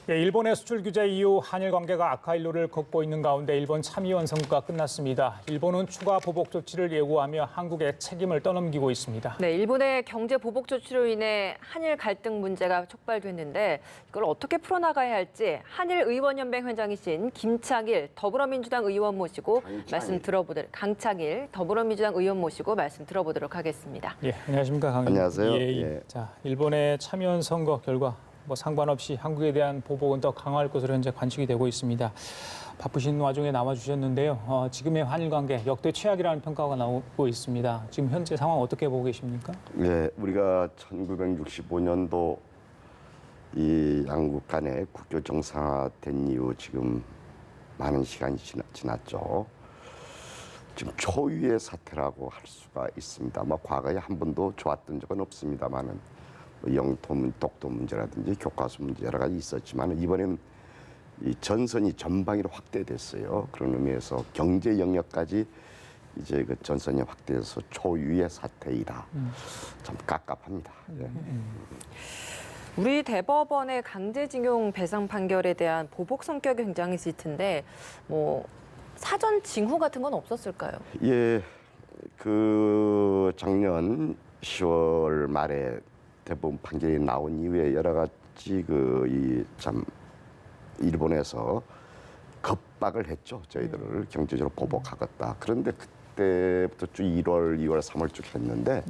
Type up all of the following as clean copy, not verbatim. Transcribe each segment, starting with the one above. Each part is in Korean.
예, 일본의 수출 규제 이후 한일 관계가 악화 일로를 걷고 있는 가운데 일본 참의원 선거가 끝났습니다. 일본은 추가 보복 조치를 예고하며 한국에 책임을 떠넘기고 있습니다. 네, 일본의 경제 보복 조치로 인해 한일 갈등 문제가 촉발됐는데 이걸 어떻게 풀어나가야 할지 한일 의원연맹 회장이신 김창일 더불어민주당 의원 모시고 강창일 더불어민주당 의원 모시고 말씀 들어보도록 하겠습니다. 예, 안녕하십니까, 강 의원. 안녕하세요. 예. 자, 일본의 참의원 선거 결과 상관없이 한국에 대한 보복은 더 강화할 것으로 현재 관측이 되고 있습니다. 바쁘신 와중에 나와주셨는데요. 지금의 한일 관계 역대 최악이라는 평가가 나오고 있습니다. 지금 현재 상황 어떻게 보고 계십니까? 네, 우리가 1965년도 이 양국 간의 국교 정상화된 이후 지금 많은 시간이 지났죠. 지금 초유의 사태라고 할 수가 있습니다. 과거에 한 번도 좋았던 적은 없습니다만은 영토, 독도 문제라든지 교과서 문제 여러 가지 있었지만 이번에는 이 전선이 전방위로 확대됐어요. 그런 의미에서 경제 영역까지 이제 그 전선이 확대해서 초유의 사태이다. 참 깝깝합니다. 예. 우리 대법원의 강제징용 배상 판결에 대한 보복 성격이 굉장히 짙은데 사전 징후 같은 건 없었을까요? 예, 그 작년 10월 말에 대법원 판결이 나온 이후에 여러 가지 일본에서 겁박을 했죠. 저희들을 경제적으로 보복하겠다. 그런데 그때부터 쭉 1월, 2월, 3월 쭉 했는데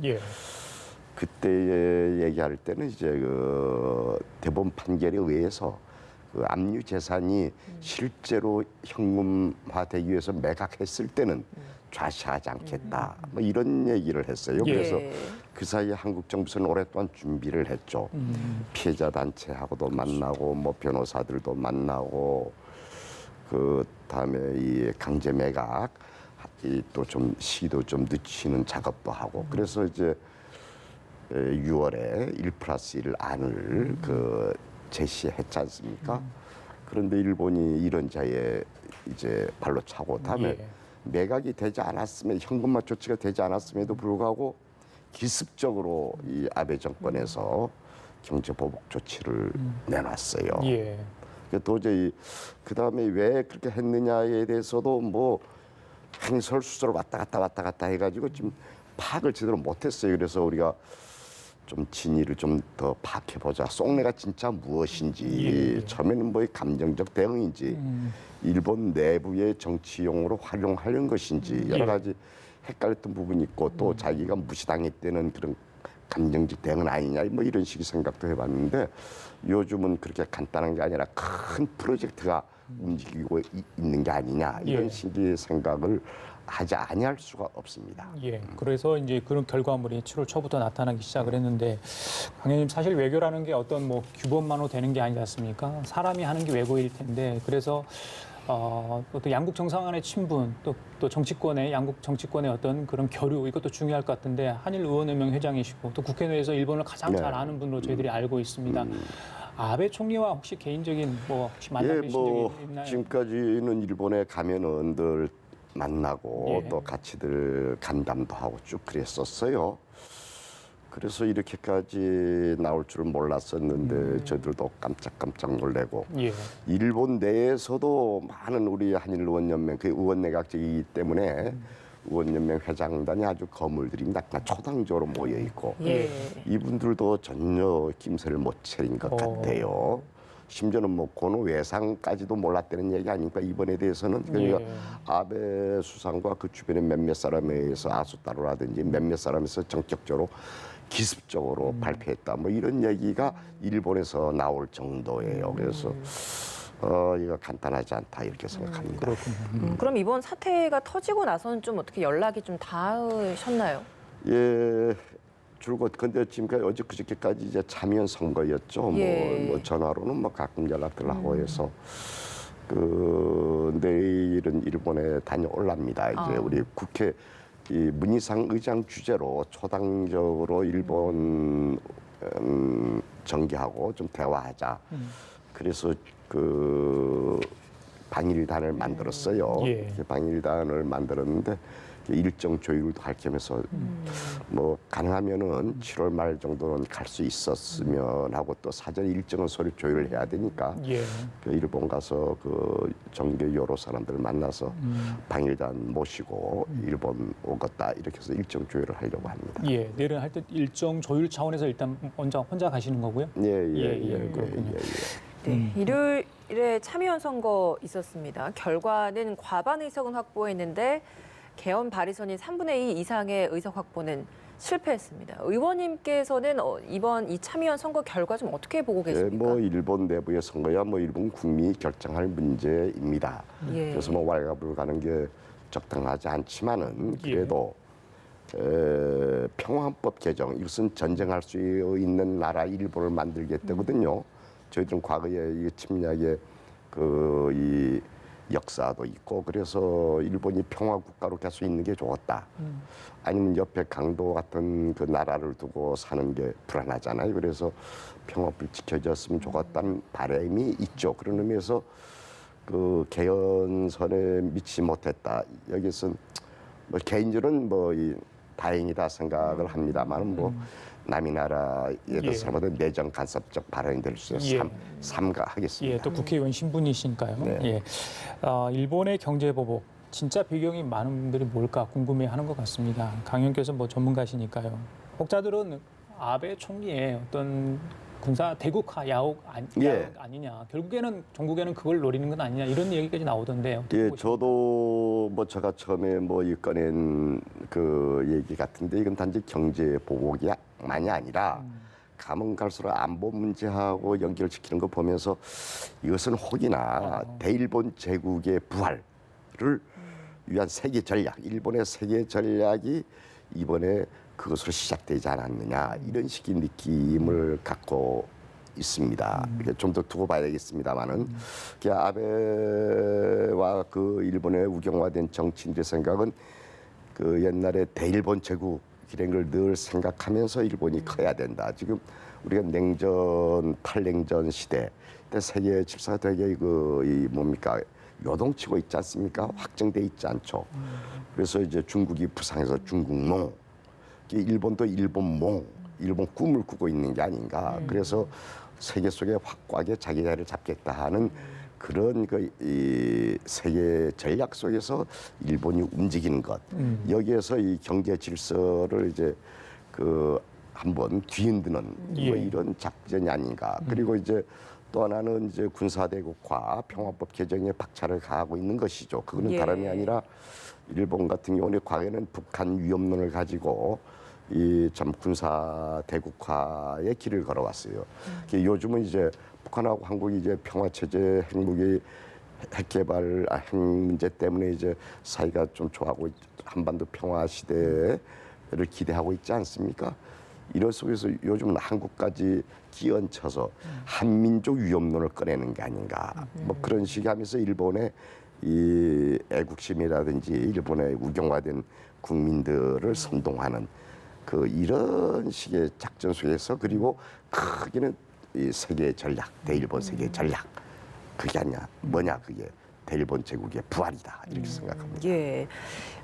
그때 얘기할 때는 이제 그 대법원 판결에 의해서 그 압류 재산이 실제로 현금화되기 위해서 매각했을 때는 좌시하지 않겠다. 이런 얘기를 했어요. 그래서 그 사이에 한국 정부에서는 오랫동안 준비를 했죠. 피해자 단체하고도 만나고 변호사들도 만나고 그 다음에 이 강제 매각 또 좀 시도 좀 늦추는 작업도 하고 그래서 이제 6월에 1+1 안을 제시했지 않습니까? 그런데 일본이 이런 자에 이제 발로 차고 다음에 매각이 되지 않았으면 현금화 조치가 되지 않았음에도 불구하고 기습적으로 이 아베 정권에서 경제 보복 조치를 내놨어요. 도저히 그 다음에 왜 그렇게 했느냐에 대해서도 행설수설 왔다 갔다 해가지고 지금 파악을 제대로 못했어요. 그래서 우리가 좀 진위를 좀 더 파악해보자. 속내가 진짜 무엇인지 처음에는 감정적 대응인지 일본 내부의 정치용으로 활용하려는 것인지 여러 가지 헷갈렸던 부분이 있고 또 자기가 무시당했다는 그런 감정적 대응은 아니냐 이런 식의 생각도 해봤는데 요즘은 그렇게 간단한 게 아니라 큰 프로젝트가 움직이고 있는 게 아니냐 이런 식의 생각을 하지 아니할 수가 없습니다. 그래서 이제 그런 결과물이 7월 초부터 나타나기 시작을 했는데 강 의원님 사실 외교라는 게 어떤 규범만으로 되는 게 아니지 않습니까? 사람이 하는 게 외교일 텐데 그래서 또 양국 정상간의 친분 또 정치권의 양국 정치권의 어떤 그런 교류 이것도 중요할 것 같은데 한일 의원연맹 회장이시고 또 국회 내에서 일본을 가장 잘 아는 분으로 저희들이 알고 있습니다. 아베 총리와 혹시 개인적인 혹시 만나뵈신 적이 있나요? 지금까지는 일본에 가면은 늘 만나고 또 같이들 간담도 하고 쭉 그랬었어요. 그래서 이렇게까지 나올 줄은 몰랐었는데 저희들도 깜짝 놀래고 일본 내에서도 많은 우리 한일 의원연맹 그 의원내각제이기 때문에 의원연맹 회장단이 아주 거물들입니다. 초당적으로 모여 있고 이분들도 전혀 김새를 못 차린 것 같아요. 심지어는 고노 외상까지도 몰랐다는 얘기 아닙니까? 이번에 대해서는 그러니까 아베 수상과 그 주변의 몇몇 사람에 의해서 아수따로라든지 몇몇 사람에서 전격적으로 기습적으로 발표했다. 이런 얘기가 일본에서 나올 정도예요. 그래서 이거 간단하지 않다 이렇게 생각합니다. 그럼 이번 사태가 터지고 나서는 좀 어떻게 연락이 좀 닿으셨나요? 줄곧 근데 지금까지 어제 그저께까지 이제 참여연 선거였죠. 전화로는 가끔 연락들 하고 해서 내일은 일본에 다녀올랍니다. 이제 우리 국회 이 문희상 의장 주재로 초당적으로 일본 정기하고 좀 대화하자. 그래서 방일단을 만들었어요. 방일단을 만들었는데 일정 조율도 할 겸해서 뭐 가능하면은 7월 말 정도는 갈 수 있었으면 하고 또 사전 일정은 서로 조율을 해야 되니까 예. 그 일본 가서 그 정교 여러 사람들 만나서 방일단 모시고 일본 오겠다 이렇게 해서 일정 조율을 하려고 합니다. 예. 내일은 할 때 일정 조율 차원에서 일단 혼자 가시는 거고요. 그렇군요. 네, 일요일에 참의원 선거 있었습니다. 결과는 과반 의석은 확보했는데 개헌 발의선인 3분의 2 이상의 의석 확보는 실패했습니다. 의원님께서는 이번 이 참의원 선거 결과 좀 어떻게 보고 계십니까? 뭐 일본 내부의 선거야 뭐 일본 국민이 결정할 문제입니다. 예. 그래서 뭐 왈가불 가는 게 적당하지 않지만은 그래도 평화헌법 개정 이것은 전쟁할 수 있는 나라 일본을 만들겠다거든요. 저희들은 과거에 이 침략의 이 역사도 있고 그래서 일본이 평화 국가로 계속 있는 게 좋았다. 아니면 옆에 강도 같은 그 나라를 두고 사는 게 불안하잖아요. 그래서 평화를 지켜졌으면 좋겠다는 바람이 있죠. 그런 의미에서 그 개헌선에 미치지 못했다. 여기서 뭐 개인적으로는 다행이다 생각을 합니다만 뭐 남의 나라에 대해서는 내정 간섭적 발언이 될 수 있어서 삼가하겠습니다. 예, 또 국회의원 신분이시니까요. 네. 예. 일본의 경제 보복 진짜 배경이 많은 분들이 뭘까 궁금해하는 것 같습니다. 강 의원께서 뭐 전문가시니까요. 혹자들은 아베 총리의 어떤 군사 대국화 야옥 아니냐. 결국에는 종국에는 그걸 노리는 건 아니냐 이런 얘기까지 나오던데요. 예, 저도 뭐 제가 처음에 이 꺼낸 그 얘기 같은데 이건 단지 경제 보복이만이 아니라 가면 갈수록 안보 문제하고 연결시키는 거 보면서 이것은 혹이나 대일본 제국의 부활을 위한 세계 전략, 일본의 세계 전략이 이번에 그것으로 시작되지 않았느냐 이런 식의 느낌을 갖고 있습니다. 좀 더 두고 봐야 되겠습니다만은 아베와 그 일본의 우경화된 정치인들의 생각은 그 옛날에 대일본 제국이라는 걸 늘 생각하면서 일본이 커야 된다. 지금 우리가 냉전, 탈냉전 시대 때 세계 질서가 되게 요동치고 있지 않습니까? 확정돼 있지 않죠. 그래서 이제 중국이 부상해서 중국몽, 일본도 일본몽, 일본 꿈을 꾸고 있는 게 아닌가. 그래서 세계 속에 확고하게 자기 자리를 잡겠다 하는 그런 이 세계 전략 속에서 일본이 움직이는 것. 여기에서 이 경제 질서를 이제 한번 뒤흔드는 뭐 이런 작전이 아닌가. 그리고 이제 또 하나는 이제 군사대국화, 평화법 개정에 박차를 가하고 있는 것이죠. 그거는 다름이 아니라 일본 같은 경우는 과거에는 북한 위협론을 가지고 이 참 군사 대국화의 길을 걸어왔어요. 요즘은 이제 북한하고 한국이 이제 평화 체제, 핵무기, 핵개발, 핵 문제 때문에 이제 사이가 좀 좋아하고 한반도 평화 시대를 기대하고 있지 않습니까? 이런 속에서 요즘은 한국까지 끼얹혀서 한민족 위협론을 꺼내는 게 아닌가. 뭐 그런 식으로 하면서 일본의 이 애국심이라든지 일본의 우경화된 국민들을 선동하는 이런 식의 작전 속에서 그리고 크게는 이 세계 전략, 대일본 세계 전략 그게 아니야. 뭐냐 그게 대일본 제국의 부활이다 이렇게 생각합니다. 예,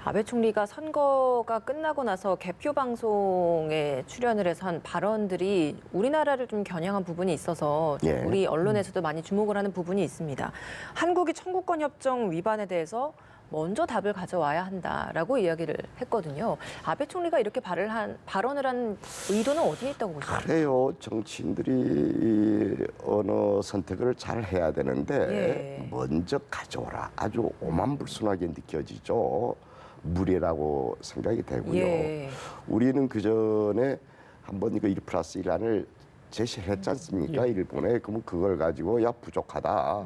아베 총리가 선거가 끝나고 나서 개표 방송에 출연을 해서 한 발언들이 우리나라를 좀 겨냥한 부분이 있어서 우리 언론에서도 많이 주목을 하는 부분이 있습니다. 한국이 청구권 협정 위반에 대해서 먼저 답을 가져와야 한다라고 이야기를 했거든요. 아베 총리가 이렇게 발언을 한 의도는 어디에 있다고 보십니까? 그래요. 정치인들이 어느 선택을 잘 해야 되는데 먼저 가져오라. 아주 오만불순하게 느껴지죠. 무례라고 생각이 되고요. 우리는 그전에 한번 이거 1+1안을 제시했지 않습니까? 일본에. 그러면 그걸 가지고 부족하다.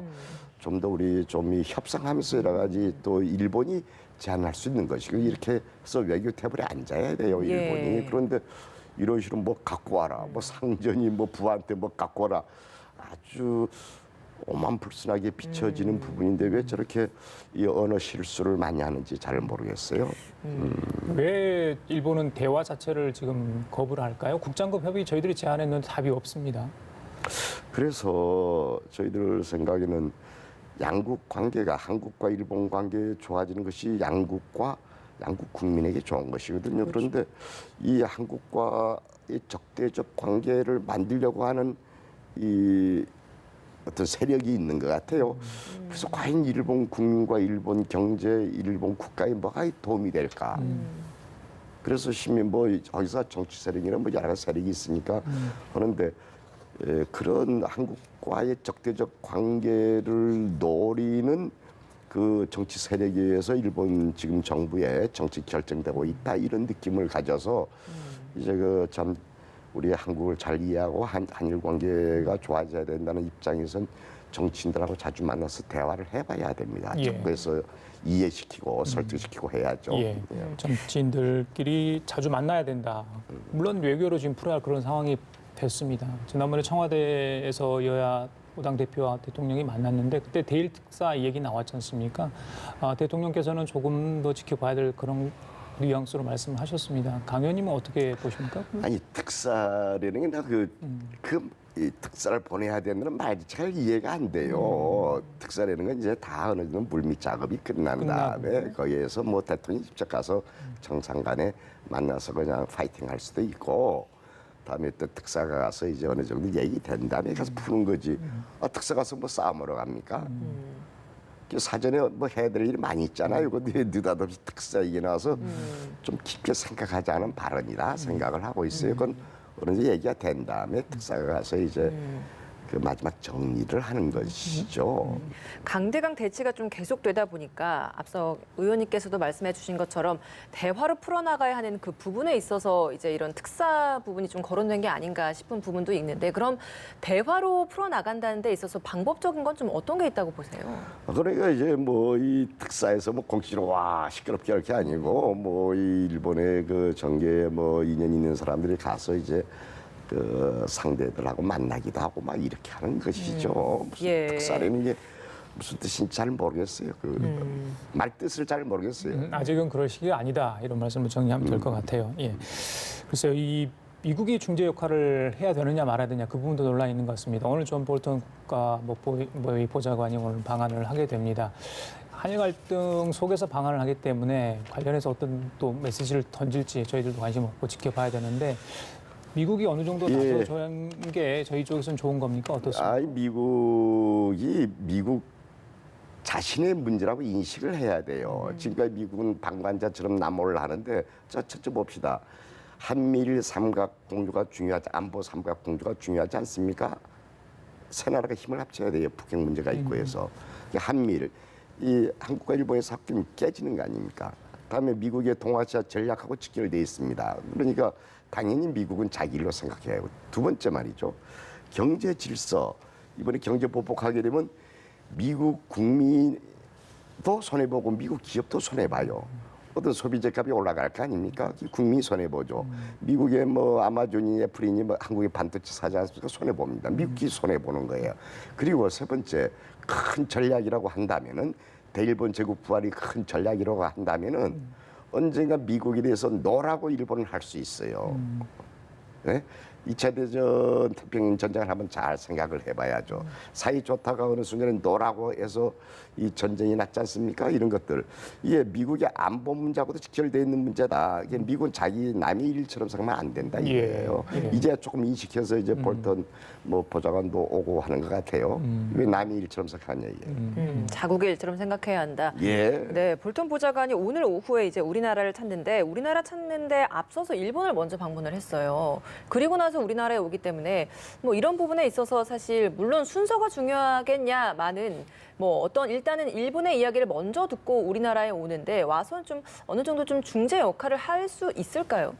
좀 더 우리 좀 협상하면서 여러 가지 또 일본이 제안할 수 있는 것이고 이렇게 해서 외교 테이블에 앉아야 돼요, 일본이. 그런데 이런 식으로 갖고 와라. 상전이 부한테 갖고 와라. 아주 오만불순하게 비춰지는 부분인데 왜 저렇게 이 언어 실수를 많이 하는지 잘 모르겠어요. 왜 일본은 대화 자체를 지금 거부를 할까요? 국장급 협의 저희들이 제안했는데 답이 없습니다. 그래서 저희들 생각에는 양국 관계가 한국과 일본 관계 좋아지는 것이 양국과 양국 국민에게 좋은 것이거든요. 그런데 이 한국과의 적대적 관계를 만들려고 하는 이 어떤 세력이 있는 것 같아요. 그래서 과연 일본 국민과 일본 경제, 일본 국가에 뭐가 도움이 될까? 그래서 시민 뭐 거기서 정치 세력이나 뭐 여러 가지 세력이 있으니까 그런데 그런 한국과의 적대적 관계를 노리는 그 정치 세력에 의해서 일본 지금 정부의 정치 결정되고 있다 이런 느낌을 가져서 이제 그 참 우리 한국을 잘 이해하고 한일 관계가 좋아져야 된다는 입장에선 정치인들하고 자주 만나서 대화를 해봐야 됩니다. 예. 그래서 이해시키고 설득시키고 해야죠. 예. 정치인들끼리 자주 만나야 된다. 물론 외교로 지금 풀어야 할 그런 상황이 됐습니다. 지난번에 청와대에서 여야 5당 대표와 대통령이 만났는데 그때 대일 특사 얘기 나왔지 않습니까? 대통령께서는 조금 더 지켜봐야 될 그런 뉘앙스로 말씀하셨습니다. 강 의원님은 어떻게 보십니까? 아니 특사라는 게 나 이 특사를 보내야 된다는 말이 잘 이해가 안 돼요. 특사라는 건 이제 다 어느 정도 물밑 작업이 끝난 다음에 거기에서 뭐 대통령이 직접 가서 정상간에 만나서 그냥 파이팅할 수도 있고 다음에 또 특사가 가서 이제 어느 정도 얘기된 다음에 가서 푸는 거지. 특사 가서 뭐 싸움하러 갑니까? 사전에 뭐 해야 될 일이 많이 있잖아요. 근데 느닷없이 특사 얘기 나와서 좀 깊게 생각하지 않은 발언이라 생각을 하고 있어요. 그건 어느 정도 얘기가 된 다음에 특사가 가서 이제 그 마지막 정리를 하는 것이죠. 강대강 대치가 좀 계속되다 보니까 앞서 의원님께서도 말씀해 주신 것처럼 대화로 풀어나가야 하는 그 부분에 있어서 이제 이런 특사 부분이 좀 거론된 게 아닌가 싶은 부분도 있는데 그럼 대화로 풀어나간다는 데 있어서 방법적인 건 좀 어떤 게 있다고 보세요? 그러니까 이제 뭐 이 특사에서 뭐 공식으로 와 시끄럽게 할 게 아니고 뭐 이 일본의 그 정계에 뭐 인연 있는 사람들이 가서 이제 그 상대들하고 만나기도 하고 막 이렇게 하는 것이죠. 무슨 예. 특사라는 게 무슨 뜻인지 잘 모르겠어요. 그 말 뜻을 잘 모르겠어요. 아직은 그럴 시기가 아니다. 이런 말씀을 정리하면 될 것 같아요. 예. 글쎄요, 이 미국이 중재 역할을 해야 되느냐 말아야 되냐 그 부분도 논란이 있는 것 같습니다. 오늘 존 볼턴 국가 보좌관이 오늘 방한을 하게 됩니다. 한일 갈등 속에서 방한을 하기 때문에 관련해서 어떤 또 메시지를 던질지 저희들도 관심 없고 지켜봐야 되는데 미국이 어느 정도 나서줘는 게 저희 쪽에서는 좋은 겁니까? 어떻습니까? 미국 자신의 문제라고 인식을 해야 돼요. 지금까지 미국은 방관자처럼 남몰을 하는데 첫째 봅시다. 한미일 삼각공조가 중요하지 안보 삼각공조가 중요하지 않습니까? 세 나라가 힘을 합쳐야 돼요. 북핵 문제가 있고 해서 한미일 이 한국과 일본의 섞임이 깨지는 거 아닙니까? 다음에 미국의 동아시아 전략하고 직결돼 있습니다. 그러니까 당연히 미국은 자기 일로 생각해야 하고 두 번째 말이죠. 경제 질서 이번에 경제 보복하게 되면 미국 국민도 손해보고 미국 기업도 손해봐요. 어떤 소비재 값이 올라갈 거 아닙니까? 국민이 손해보죠. 미국의 뭐 아마존이 애플이니 뭐 한국의 반도체 사지 않습니까? 손해봅니다. 미국이 손해보는 거예요. 그리고 세 번째 큰 전략이라고 한다면은 대일본 제국 부활이 큰 전략이라고 한다면은 언젠가 미국에 대해서 노라고 일본은 할 수 있어요. 네? 2차 대전 태평양 전쟁을 한번 잘 생각을 해봐야죠. 사이 좋다가 어느 순간에 노라고 해서 이 전쟁이 났지 않습니까? 이런 것들. 이게 미국의 안보 문제하고도 직결되어 있는 문제다. 이게 미국은 자기 남의 일처럼 생각하면 안 된다 이거예요. 이제 조금 인식해서 이제 볼턴 뭐 보좌관도 오고 하는 것 같아요. 왜 남의 일처럼 생각하냐 이게. 자국의 일처럼 생각해야 한다. 예. 네, 볼턴 보좌관이 오늘 오후에 이제 우리나라를 찾는데 우리나라 찾는데 앞서서 일본을 먼저 방문을 했어요. 그리고 나서 우리나라에 오기 때문에 뭐 이런 부분에 있어서 사실 물론 순서가 중요하겠냐마는 뭐 어떤 일단은 일본의 이야기를 먼저 듣고 우리나라에 오는데 와서는 좀 어느 정도 좀 중재 역할을 할 수 있을까요?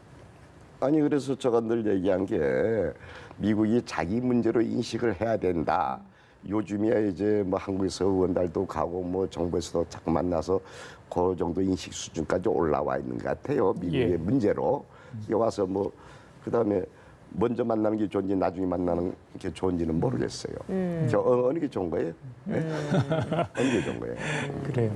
아니 그래서 제가 늘 얘기한 게 미국이 자기 문제로 인식을 해야 된다. 요즘이야 이제 뭐 한국에서 의원들도 가고 뭐 정부에서도 자꾸 만나서 그 정도 인식 수준까지 올라와 있는 것 같아요. 미국의 문제로. 이게 와서 뭐 그다음에 먼저 만나는 게 좋은지 나중에 만나는 게 좋은지는 모르겠어요. 어느 게 좋은 거예요? 네? 어느 게 좋은 거예요? 그래요.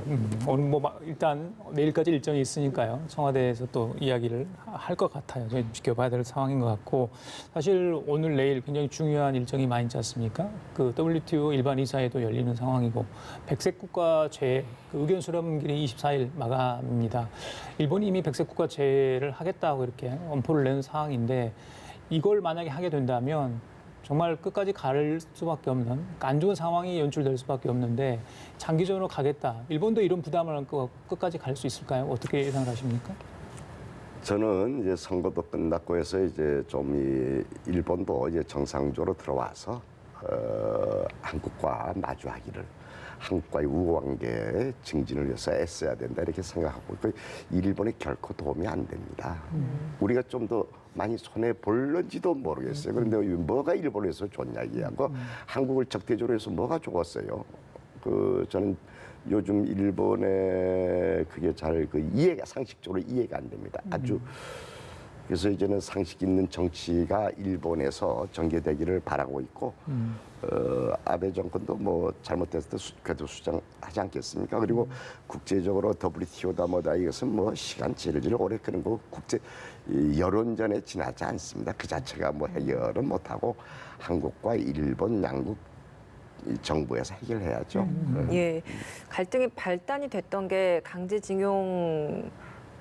오늘 일단 내일까지 일정이 있으니까요. 청와대에서 또 이야기를 할 것 같아요. 저희 지켜봐야 될 상황인 것 같고 사실 오늘 내일 굉장히 중요한 일정이 많이 있지 않습니까? 그 WTO 일반 이사회도 열리는 상황이고 백색 국가제 그 의견 수렴일이 24일 마감입니다. 일본이 이미 백색 국가제를 하겠다고 이렇게 엄포를 낸 상황인데 이걸 만약에 하게 된다면 정말 끝까지 갈 수밖에 없는 안 좋은 상황이 연출될 수밖에 없는데 장기전으로 가겠다. 일본도 이런 부담을 안고 끝까지 갈 수 있을까요? 어떻게 예상을 하십니까? 저는 이제 선거도 끝났고 해서 이제 좀 이 일본도 이제 정상적으로 들어와서 한국과 마주하기를 한국과의 우호관계 증진을 위해서 애써야 된다 이렇게 생각하고 있고 일본에 결코 도움이 안 됩니다. 우리가 좀 더 많이 손해 볼는지도 모르겠어요. 그런데 뭐가 일본에서 좋냐 이야기하고 한국을 적대적으로 해서 뭐가 좋았어요. 저는 요즘 일본의 그게 잘 이해가 상식적으로 이해가 안 됩니다. 아주 그래서 이제는 상식 있는 정치가 일본에서 전개되기를 바라고 있고 아베 정권도 뭐 잘못됐을 때 그래도 수정하지 않겠습니까? 그리고 국제적으로 WTO다 뭐다 이것은 뭐 시간 질질 오래 끄는 거 국제 여론전에 지나지 않습니다. 그 자체가 뭐 해결은 못하고 한국과 일본 양국 이 정부에서 해결해야죠. 예, 갈등이 발단이 됐던 게 강제징용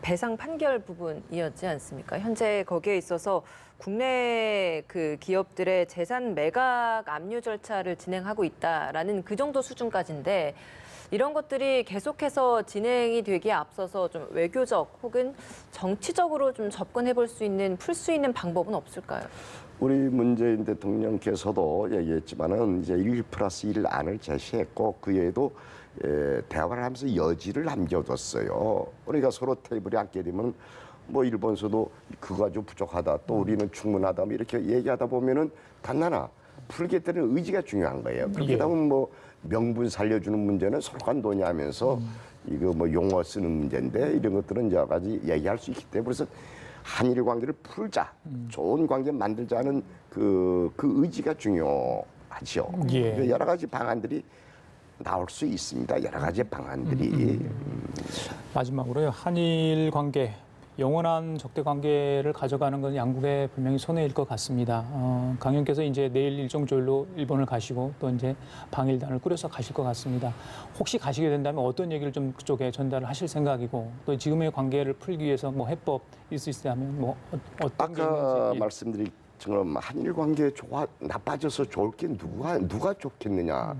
배상 판결 부분이었지 않습니까? 현재 거기에 있어서 국내 그 기업들의 재산 매각 압류 절차를 진행하고 있다라는 그 정도 수준까지인데 이런 것들이 계속해서 진행이 되기에 앞서서 좀 외교적 혹은 정치적으로 좀 접근해 볼 수 있는 풀 수 있는 방법은 없을까요? 우리 문재인 대통령께서도 얘기했지만은 이제 1+1 안을 제시했고 그 외에도 대화를 하면서 여지를 남겨뒀어요. 그러니까 서로 테이블에 앉게 되면 뭐 일본서도 그거 가지고 부족하다 또 우리는 충분하다 뭐 이렇게 얘기하다 보면은 단 하나 풀겠다는 의지가 중요한 거예요. 그렇게 하면 뭐 명분 살려주는 문제는 서로 간 돈이하면서 이거 뭐 용어 쓰는 문제인데 이런 것들은 여러 가지 얘기할 수 있기 때문에 그래서 한일 관계를 풀자, 좋은 관계 만들자는 그 의지가 중요하죠. 예. 여러 가지 방안들이 나올 수 있습니다. 여러 가지 방안들이. 마지막으로요. 한일 관계, 영원한 적대 관계를 가져가는 건 양국의 분명히 손해일 것 같습니다. 강 의원께서 이제 내일 일정 조율로 일본을 가시고 또 이제 방일단을 꾸려서 가실 것 같습니다. 혹시 가시게 된다면 어떤 얘기를 좀 그쪽에 전달을 하실 생각이고 또 지금의 관계를 풀기 위해서 뭐 해법 있으시다면 뭐 어떤 게 아까 있는지. 말씀드린 것처럼 한일 관계 나빠져서 좋을 게 누가 좋겠느냐.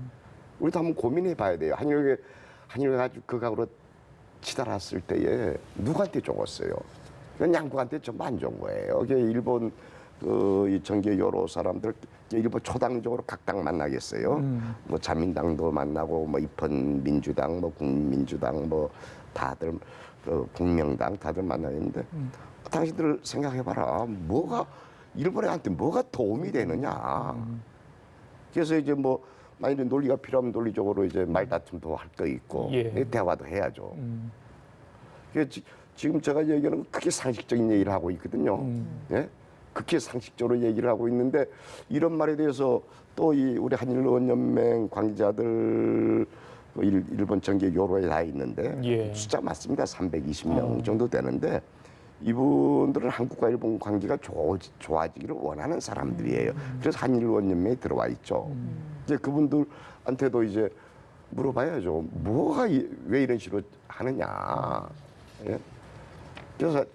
우리도 한번 고민해 봐야 돼요. 한일 가지고 그 각으로 치달았을 때에 누구한테 좋았어요? 그건 양국한테 좀 안 좋은 거예요. 이게 일본 이 정계 여러 사람들 일본 초당적으로 각 당 만나겠어요. 뭐 자민당도 만나고 뭐 입헌 민주당, 뭐 국민민주당, 뭐 다들 공명당 다들 만나는데 당신들 생각해봐라. 일본한테 뭐가 도움이 되느냐? 그래서 이제 뭐 만약에 논리가 필요하면 논리적으로 이제 말다툼도 할 거 있고 대화도 해야죠. 지금 제가 얘기하는 건 크게 상식적인 얘기를 하고 있거든요. 예? 그렇게 상식적으로 얘기를 하고 있는데 이런 말에 대해서 또 우리 한일의원연맹 관계자들 일본 정계 요로에 다 있는데 숫자 맞습니다. 320명 정도 되는데 이분들은 한국과 일본 관계가 좋아지기를 원하는 사람들이에요. 그래서 한일의원연맹에 들어와 있죠. 이제 그분들한테도 이제 물어봐야죠. 왜 이런 식으로 하느냐. 예? 그래서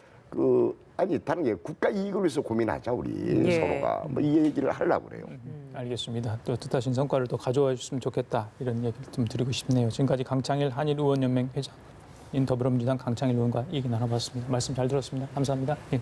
다른 게 국가 이익을 위해서 고민하자 우리 서로가 뭐 이 얘기를 하려고 그래요. 알겠습니다. 또 뜻하신 성과를 또 가져와 주셨으면 좋겠다 이런 얘기를 좀 드리고 싶네요. 지금까지 강창일 한일의원연맹 회장인 더불어민주당 강창일 의원과 얘기 나눠봤습니다. 말씀 잘 들었습니다. 감사합니다. 예.